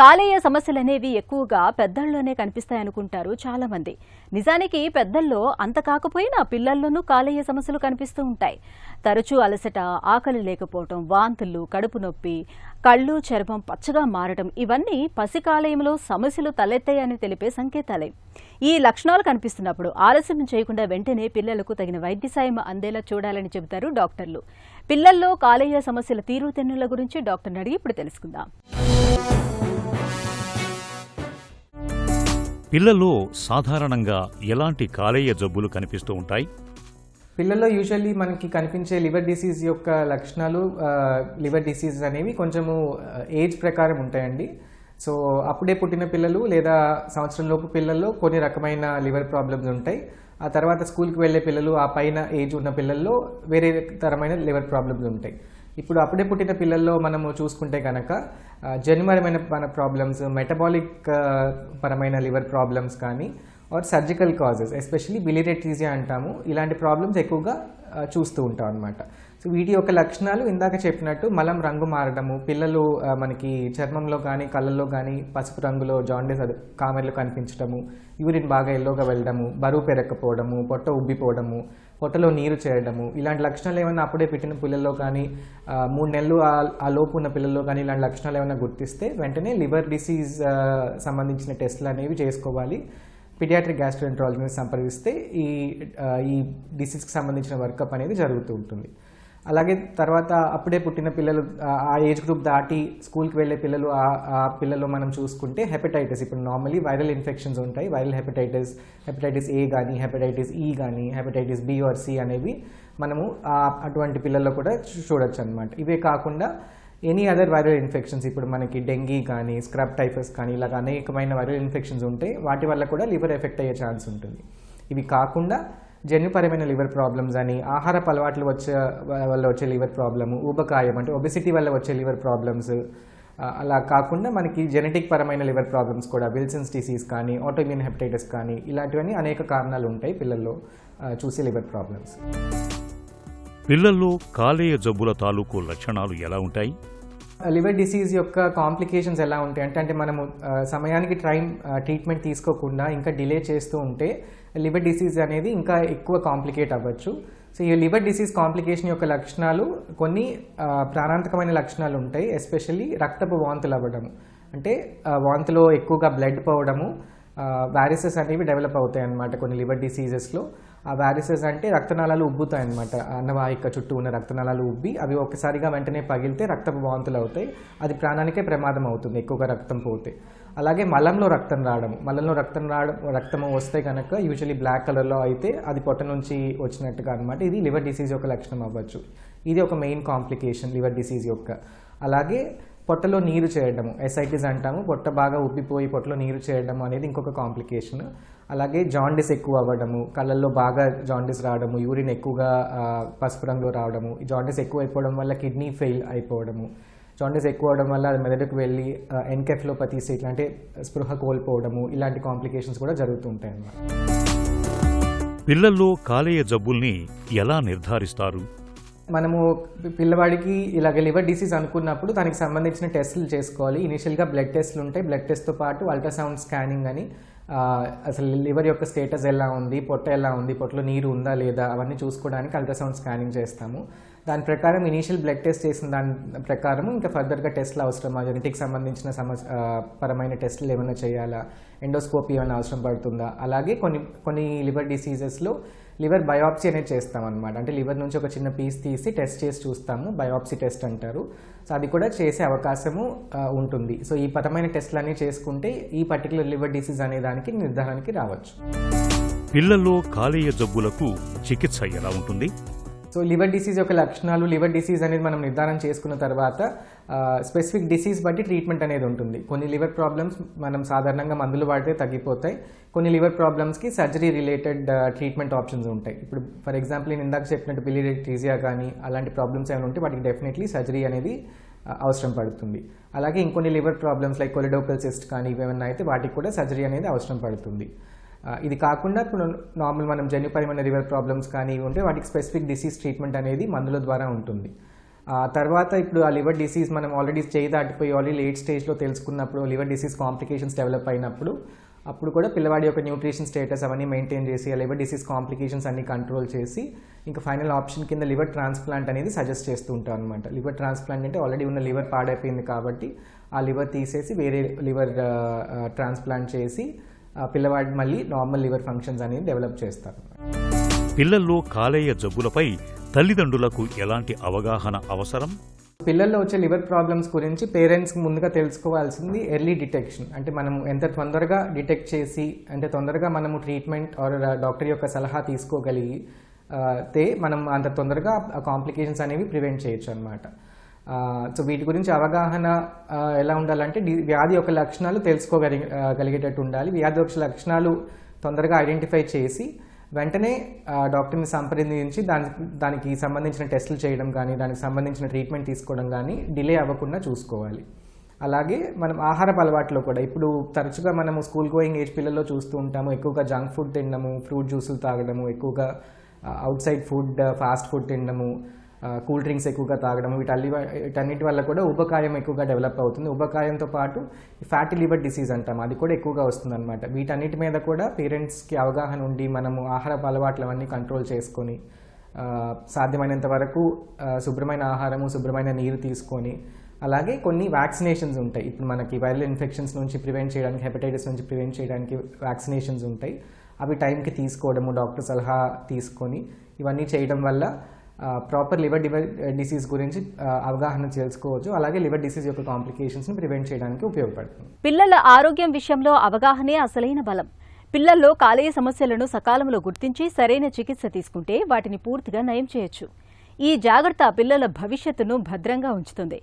కాలేయ సమస్యలనేవి ఎక్కువగా పెద్దల్లోనే కనిపిస్తాయనుకుంటారు చాలా మంది. నిజానికి పెద్దల్లో అంత కాకపోయినా పిల్లల్లోనూ కాలేయ సమస్యలు కనిపిస్తూ ఉంటాయి. తరచూ అలసట, ఆకలి లేకపోవడం, వాంతులు, కడుపు నొప్పి, కళ్ళు చర్మం పచ్చగా మారడం ఇవన్నీ పసికాలేయంలో సమస్యలు తలెత్తాయని తెలిపే సంకేతాలే. ఈ లక్షణాలు కనిపిస్తున్నప్పుడు ఆలస్యం చేయకుండా వెంటనే పిల్లలకు తగిన వైద్య సాయం అందేలా చూడాలని చెబుతారు డాక్టర్లు. పిల్లల్లో కాలేయ సమస్యల తీరుతెన్నుల గురించి డాక్టర్ని అడిగి ఇప్పుడు తెలుసుకుందాం. పిల్లల్లో సాధారణంగా ఎలాంటి కాలేయ జబ్బులు కనిపిస్తూ ఉంటాయి? పిల్లల్లో యూజువల్లీ మనకి కనిపించే లివర్ డిసీజ్ యొక్క లక్షణాలు లివర్ డిసీజ్ అనేవి కొంచెము ఏజ్ ప్రకారం ఉంటాయండి. సో అప్పుడే పుట్టిన పిల్లలు లేదా సంవత్సరంలోపు పిల్లల్లో కొన్ని రకమైన లివర్ ప్రాబ్లమ్స్ ఉంటాయి. ఆ తర్వాత స్కూల్కి వెళ్ళే పిల్లలు, ఆ పైన ఏజ్ ఉన్న పిల్లల్లో వేరే తరమైన లివర్ ప్రాబ్లమ్స్ ఉంటాయి. ఇప్పుడు అప్పుడే పుట్టిన పిల్లల్లో మనము చూసుకుంటే కనుక జన్యుపరమైన ప్రాబ్లమ్స్, మెటబాలిక్ పరమైన లివర్ ప్రాబ్లమ్స్ కానీ are surgical causes, especially biliary అంటాము, ఇలాంటి ప్రాబ్లమ్స్ ఎక్కువగా చూస్తూ ఉంటాం అన్నమాట. సో వీటి యొక్క లక్షణాలు ఇందాక చెప్పినట్టు మలం రంగు మారడము, పిల్లలు మనకి చర్మంలో కానీ కళ్ళల్లో కానీ పసుపు రంగులో జాండీస్ కామెర్లు కనిపించడము, యూరిన్ బాగా ఎల్లోగా వెళ్ళడము, బరువు పెరగకపోవడము, పొట్ట ఉబ్బిపోవడము, పొట్టలో నీరు చేరడము, ఇలాంటి లక్షణాలు ఏమైనా అప్పుడే పెట్టిన పిల్లల్లో కానీ 3 నెలలు ఆ లోపు ఉన్న పిల్లల్లో కానీ ఇలాంటి లక్షణాలు ఏమైనా గుర్తిస్తే వెంటనే లివర్ డిసీజ్ సంబంధించిన టెస్టులు అనేవి చేసుకోవాలి. పీడియాట్రిక్ గ్యాస్ట్రోఎంట్రాలజిస్ట్ని సంప్రదిస్తే ఈ డిసీజ్కి సంబంధించిన వర్కప్ అనేది జరుగుతూ ఉంటుంది. అలాగే తర్వాత అప్పుడే పుట్టిన పిల్లలు, ఆ ఏజ్ గ్రూప్ దాటి స్కూల్కి వెళ్ళే పిల్లలు, ఆ పిల్లలు మనం చూసుకుంటే హెపటైటిస్, ఇప్పుడు నార్మలీ వైరల్ ఇన్ఫెక్షన్స్ ఉంటాయి, వైరల్ హెపటైటిస్ ఏ కానీ, హెపటైటిస్ ఈ కానీ, హెపటైటిస్ బి ఆర్ సి అనేవి మనము అటువంటి పిల్లల్లో కూడా చూడొచ్చు అనమాట. ఇవే కాకుండా ఎనీ అదర్ వైరల్ ఇన్ఫెక్షన్స్, ఇప్పుడు మనకి డెంగీ కానీ, స్క్రబ్ టైఫస్ కానీ, ఇలాగ అనేకమైన వైరల్ ఇన్ఫెక్షన్స్ ఉంటాయి, వాటి వల్ల కూడా లివర్ ఎఫెక్ట్ అయ్యే ఛాన్స్ ఉంటుంది. ఇవి కాకుండా జన్యుపరమైన లివర్ ప్రాబ్లమ్స్ అని, ఆహారపు అలవాట్లు వల్ల వచ్చే లివర్ ప్రాబ్లము, ఊబకాయం అంటే ఒబెసిటీ వల్ల వచ్చే లివర్ ప్రాబ్లమ్స్, అలా కాకుండా మనకి జెనెటిక్ పరమైన లివర్ ప్రాబ్లమ్స్ కూడా, విల్సన్స్ డిసీజ్ కానీ, ఆటోఇమ్యూన్ హెపటైటిస్ కానీ, ఇలాంటివన్నీ అనేక కారణాలు ఉంటాయి పిల్లల్లో చూసే లివర్ ప్రాబ్లమ్స్. పిల్లల్లో కాలేయ జబ్బుల తాలూకు లక్షణాలు ఎలా ఉంటాయి? లివర్ డిసీజ్ యొక్క కాంప్లికేషన్స్ ఎలా ఉంటాయి అంటే మనము సమయానికి ట్రీట్మెంట్ తీసుకోకుండా ఇంకా డిలే చేస్తూ ఉంటే లివర్ డిసీజ్ అనేది ఇంకా ఎక్కువ కాంప్లికేట్ అవ్వచ్చు. సో ఈ లివర్ డిసీజ్ కాంప్లికేషన్ యొక్క లక్షణాలు కొన్ని ప్రాణాంతకమైన లక్షణాలు ఉంటాయి. ఎస్పెషల్లీ రక్తపు వాంతులు అవ్వడము, అంటే వాంతులో ఎక్కువగా బ్లడ్ పోవడము, వారిసెస్ అనేవి డెవలప్ అవుతాయి అన్నమాట కొన్ని లివర్ డిసీజెస్లో. ఆ వారిసెస్ అంటే రక్తనాళాలు ఉబ్బుతాయి అన్నమాట, అన్నవాహిక చుట్టూ ఉన్న రక్తనాళాలు ఉబ్బి అవి ఒక్కసారిగా వెంటనే పగిలితే రక్తపు వాంతులు అవుతాయి. అది ప్రాణానికే ప్రమాదం అవుతుంది ఎక్కువగా రక్తం పోతే. అలాగే మలంలో రక్తము వస్తే కనుక యూజువలీ బ్లాక్ కలర్లో అయితే అది పొట్ట నుంచి వచ్చినట్టుగా అనమాట. ఇది లివర్ డిసీజ్ యొక్క లక్షణం అవ్వచ్చు. ఇది ఒక మెయిన్ కాంప్లికేషన్ లివర్ డిసీజ్ యొక్క. అలాగే పొట్టలో నీరు చేరడము, ఎసైటిస్ అంటాము, పొట్ట బాగా ఉబ్బిపోయి పొట్టలో నీరు చేయడము అనేది ఇంకొక కాంప్లికేషన్. అలాగే జాండీస్ ఎక్కువ అవ్వడము, కళ్ళల్లో బాగా జాండీస్ రావడము, యూరిన్ ఎక్కువగా పసుపు రంగులో రావడము, ఈ జాండీస్ ఎక్కువ అయిపోవడం వల్ల కిడ్నీ ఫెయిల్ అయిపోవడము, జాండీస్ ఎక్కువ అవడం వల్ల అది మెదడుకు వెళ్ళి ఎన్కెఫ్లోపతీస్ ఇట్లాంటి స్పృహ కోల్పోవడము, ఇలాంటి కాంప్లికేషన్స్ కూడా జరుగుతూ ఉంటాయి అన్నమాట. పిల్లల్లో కాలేయ జబ్బుల్ని ఎలా నిర్ధారిస్తారు? మనము పిల్లవాడికి ఇలాగ లివర్ డిసీజ్ అనుకున్నప్పుడు దానికి సంబంధించిన టెస్టులు చేసుకోవాలి. ఇనిషియల్గా బ్లడ్ టెస్టులు ఉంటాయి. బ్లడ్ టెస్ట్తో పాటు అల్ట్రాసౌండ్ స్కానింగ్ అని, అసలు లివర్ యొక్క స్టేటస్ ఎలా ఉంది, పొట్ట ఎలా ఉంది, పొట్టలో నీరు ఉందా లేదా అవన్నీ చూసుకోవడానికి అల్ట్రాసౌండ్ స్కానింగ్ చేస్తాము. దాని ప్రకారం ఇనీషియల్ బ్లడ్ టెస్ట్ చేసిన దాని ప్రకారం ఇంకా ఫర్దర్గా టెస్టులు అవసరమా, జెనెటిక్ సంబంధించిన పరమైన టెస్టులు ఏమైనా చేయాలా, ఎండోస్కోపీ ఏమైనా అవసరం పడుతుందా. అలాగే కొన్ని లివర్ డిసీజెస్లో లివర్ బయాప్సీ అనేది చేస్తాం అనమాట. అంటే లివర్ నుంచి ఒక చిన్న పీస్ తీసి టెస్ట్ చేసి చూస్తాము, బయాప్సీ టెస్ట్ అంటారు. సో అది కూడా చేసే అవకాశము ఉంటుంది. సో ఈ పరమైన టెస్టులు అన్నీ చేసుకుంటే ఈ పర్టికులర్ లివర్ డిసీజ్ అనే దానికి నిర్ధారణకి రావచ్చు. పిల్లల్లో కాలేయ జబ్బులకు చికిత్స ఎలా ఉంటుంది? సో లివర్ డిసీజ్ యొక్క లక్షణాలు, లివర్ డిసీజ్ అనేది మనం నిర్ధారణ చేసుకున్న తర్వాత స్పెసిఫిక్ డిసీజ్ బట్టి ట్రీట్మెంట్ అనేది ఉంటుంది. కొన్ని లివర్ ప్రాబ్లమ్స్ మనం సాధారణంగా మందులు వాడితే తగ్గిపోతాయి. కొన్ని లివర్ ప్రాబ్లమ్స్కి సర్జరీ రిలేటెడ్ ట్రీట్మెంట్ ఆప్షన్స్ ఉంటాయి. ఇప్పుడు ఫర్ ఎగ్జాంపుల్ నేను ఇందాక చెప్పినట్టు బిలియరీ కానీ అలాంటి ప్రాబ్లమ్స్ ఏమైనా ఉంటే వాటికి డెఫినెట్లీ సర్జరీ అనేది అవసరం పడుతుంది. అలాగే ఇంకొన్ని లివర్ ప్రాబ్లమ్స్ లైక్ కొలిడోకల్ సిస్ట్ కానీ ఇవేమన్నా అయితే వాటికి కూడా సర్జరీ అనేది అవసరం పడుతుంది. ఇది కాకుండా ఇప్పుడు నార్మల్ మనం జన్యుపరమైన లివర్ ప్రాబ్లమ్స్ కానీ ఉంటే వాటికి స్పెసిఫిక్ డిసీజ్ ట్రీట్మెంట్ అనేది మందుల ద్వారా ఉంటుంది. తర్వాత ఇప్పుడు ఆ లివర్ డిసీజ్ మనం ఆల్రెడీ చేయి దాటిపోయి ఆల్రెడీ లేట్ స్టేజ్లో తెలుసుకున్నప్పుడు లివర్ డిసీజ్ కాంప్లికేషన్స్ డెవలప్ అయినప్పుడు అప్పుడు కూడా పిల్లవాడి యొక్క న్యూట్రిషన్ స్టేటస్ అవన్నీ మెయింటైన్ చేసి ఆ లివర్ డిసీజ్ కాంప్లికేషన్స్ అన్ని కంట్రోల్ చేసి ఇంకా ఫైనల్ ఆప్షన్ కింద లివర్ ట్రాన్స్ప్లాంట్ అనేది సజెస్ట్ చేస్తూ ఉంటాం అనమాట. లివర్ ట్రాన్స్ప్లాంట్ అంటే ఆల్రెడీ ఉన్న లివర్ పాడైపోయింది కాబట్టి ఆ లివర్ తీసేసి వేరే లివర్ ట్రాన్స్ప్లాంట్ చేసి పిల్లవాడి మళ్ళీ నార్మల్ లివర్ ఫంక్షన్స్ అనేది డెవలప్ చేస్తారు. పిల్లల్లో కాలేయ జబ్బులపై తల్లిదండ్రులకు ఎలాంటి అవగాహన అవసరం? పిల్లల్లో వచ్చే లివర్ ప్రాబ్లమ్స్ గురించి పేరెంట్స్ ముందుగా తెలుసుకోవాల్సింది ఎర్లీ డిటెక్షన్. అంటే మనం ఎంత తొందరగా డిటెక్ట్ చేసి అంటే తొందరగా మనము ట్రీట్మెంట్ ఆర్ డాక్టర్ యొక్క సలహా తీసుకోగలిగితే మనం అంత తొందరగా కాంప్లికేషన్స్ అనేవి ప్రివెంట్ చేయొచ్చు అనమాట. సో వీటి గురించి అవగాహన ఎలా ఉండాలంటే వ్యాధి యొక్క లక్షణాలు తెలుసుకోగలిగేటట్టు ఉండాలి. వ్యాధి యొక్క లక్షణాలు తొందరగా ఐడెంటిఫై చేసి వెంటనే డాక్టర్ని సంప్రదించి దానికి సంబంధించిన టెస్టులు చేయడం కానీ దానికి సంబంధించిన ట్రీట్మెంట్ తీసుకోవడం కానీ డిలే అవ్వకుండా చూసుకోవాలి. అలాగే మనం ఆహారపు అలవాట్లో కూడా ఇప్పుడు తరచుగా మనము స్కూల్ గోయింగ్ ఏజ్ పిల్లల్లో చూస్తూ ఉంటాము. ఎక్కువగా జంక్ ఫుడ్ తినడము, ఫ్రూట్ జ్యూసులు తాగడము, ఎక్కువగా out side food, fast food తినడము, కూల్ డ్రింక్స్ ఎక్కువగా తాగడం, వీటన్నిటి వల్ల కూడా ఉబకాయం ఎక్కువగా డెవలప్ అవుతుంది. ఉబకాయంతో పాటు ఫ్యాటీ లివర్ డిసీజ్ అంటాం, అది కూడా ఎక్కువగా వస్తుంది అనమాట. వీటన్నిటి మీద కూడా పేరెంట్స్కి అవగాహన ఉండి మనము ఆహారపు అలవాట్లు అవన్నీ కంట్రోల్ చేసుకొని సాధ్యమైనంత వరకు శుభ్రమైన ఆహారము, శుభ్రమైన నీరు తీసుకొని అలాగే కొన్ని వ్యాక్సినేషన్స్ ఉంటాయి. ఇప్పుడు మనకి వైరల్ ఇన్ఫెక్షన్స్ నుంచి ప్రివెంట్ చేయడానికి, హెపటైటిస్ నుంచి ప్రివెంట్ చేయడానికి వ్యాక్సినేషన్స్ ఉంటాయి. అవి టైంకి తీసుకోవడము, డాక్టర్ సలహా తీసుకొని ఇవన్నీ చేయడం వల్ల ప్రాపర్ లివర్ డిసీజ్ గురించి అవగాహన తెలుసుకోవచ్చు. అలాగే లివర్ డిసీజ్ యొక్క కాంప్లికేషన్స్ని ప్రివెంట్ చేయడానికి ఉపయోగపడుతుంది. పిల్లల ఆరోగ్యం విషయంలో అవగాహనే అసలైన బలం. పిల్లల్లో కాలేయ సమస్యలను సకాలంలో గుర్తించి సరైన చికిత్స తీసుకుంటే వాటిని పూర్తిగా నయం చేయొచ్చు. ఈ జాగ్రత్త పిల్లల భవిష్యత్తును భద్రంగా ఉంచుతుంది.